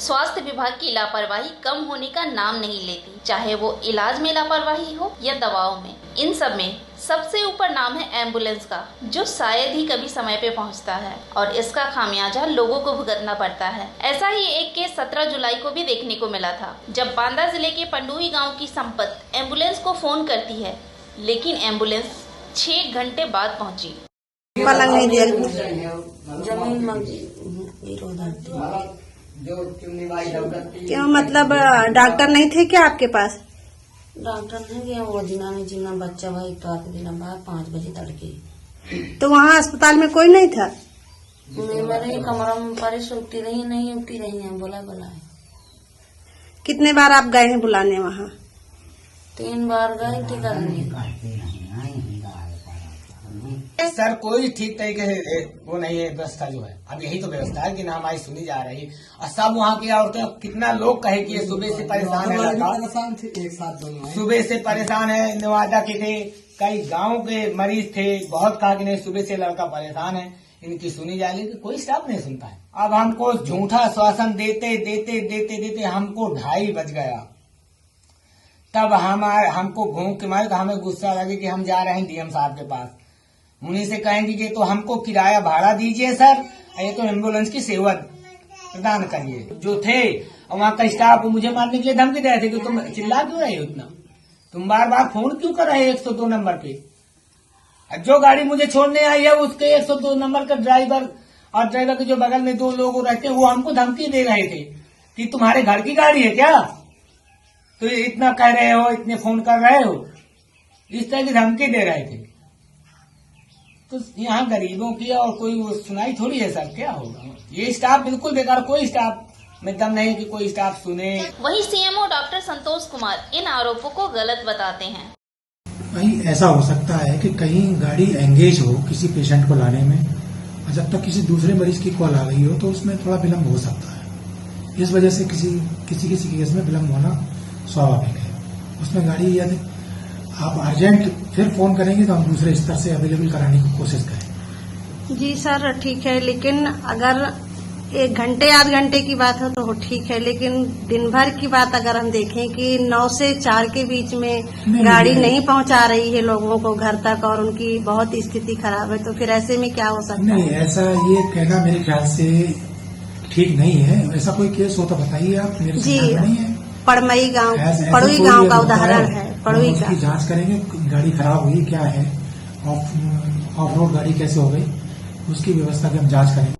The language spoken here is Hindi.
स्वास्थ्य विभाग की लापरवाही कम होने का नाम नहीं लेती, चाहे वो इलाज में लापरवाही हो या दवाओं में। इन सब में सबसे ऊपर नाम है एम्बुलेंस का, जो शायद ही कभी समय पे पहुंचता है और इसका खामियाजा लोगों को भुगतना पड़ता है। ऐसा ही एक केस 17 जुलाई को भी देखने को मिला था, जब बांदा जिले के पंडुई गाँव की संपत एम्बुलेंस को फोन करती है, लेकिन एम्बुलेंस 6 घंटे बाद पहुंची। पलंग नहीं दिया, जमीन क्यों? मतलब डॉक्टर नहीं थे क्या आपके पास? डॉक्टर नहीं गया, वो जिना बच्चा भाई तो आके दिना बाद 5 बजे तड़के। तो वहाँ अस्पताल में कोई नहीं था? मेरे कमरा में परे उठती रही है, बोला है। कितने बार आप गए हैं बुलाने वहाँ? 3 बार गए थे करने। सर कोई ठीक तरीके से वो नहीं है व्यवस्था जो है। अब यही तो व्यवस्था है कि ना हमारी सुनी जा रही और सब वहाँ की औरतें, कितना लोग कहे कि ये सुबह से परेशान है, एक साथ दोनों सुबह से परेशान है। नवादा के थे, कई गांव के मरीज थे, बहुत कहा कि नहीं सुबह से लड़का परेशान है, इनकी सुनी जा रही, कोई स्टाफ नहीं सुनता है। अब हमको झूठा आश्वासन देते देते देते देते हमको 2:30 बज गया। तब हमको घूम के मारे, हमें गुस्सा लगे कि हम जा रहे हैं डीएम साहब के पास। उन्हीं से कहेंगे कि तो हमको किराया भाड़ा दीजिए सर, ये तो एम्बुलेंस की सेवा प्रदान करिए। जो थे और वहाँ का स्टाफ मुझे मारने के लिए धमकी दे रहे थे कि तुम चिल्ला क्यों रहे हो इतना, तुम बार बार फोन क्यों कर रहे हो 102 नंबर पे। जो गाड़ी मुझे छोड़ने आई है उसके 102 नंबर का ड्राइवर और ड्राइवर के जो बगल में 2 लोग रहते हैं, वो हमको धमकी दे रहे थे कि तुम्हारे घर की गाड़ी है क्या, तो इतना कह रहे हो, इतने फोन कर रहे हो, इस तरह की धमकी दे रहे थे। तो यहाँ गरीबों की और कोई वो सुनाई थोड़ी है सर, क्या होगा। ये स्टाफ बिल्कुल बेकार, कोई स्टाफ में दम नहीं है कि कोई स्टाफ सुने। वहीं सीएमओ डॉक्टर संतोष कुमार इन आरोपों को गलत बताते हैं। भाई ऐसा हो सकता है कि कहीं गाड़ी एंगेज हो किसी पेशेंट को लाने में, और जब तक किसी दूसरे मरीज की कॉल आ गई हो तो उसमें थोड़ा विलम्ब हो सकता है। इस वजह से किसी केस में विलम्ब होना स्वाभाविक है। उसमें गाड़ी यदि आप अर्जेंट फिर फोन करेंगे तो हम दूसरे स्तर से अवेलेबल कराने की कोशिश करें। जी सर ठीक है, लेकिन अगर 1 घंटे आध घंटे की बात हो तो ठीक है, लेकिन दिन भर की बात अगर हम देखें कि 9 से 4 के बीच में गाड़ी नहीं पहुंचा रही है लोगों को घर तक और उनकी बहुत स्थिति खराब है, तो फिर ऐसे में क्या हो सकता है? नहीं, ऐसा ये कहना मेरे ख्याल से ठीक नहीं है। ऐसा कोई केस हो तो बताइए आप, मेरे जी नहीं है। पड़मई गांव, पड़ुई गांव का उदाहरण है। पड़ुई का उसकी जांच करेंगे, गाड़ी खराब हुई क्या है, ऑफ रोड गाड़ी कैसे हो गई, उसकी व्यवस्था की हम जांच करेंगे।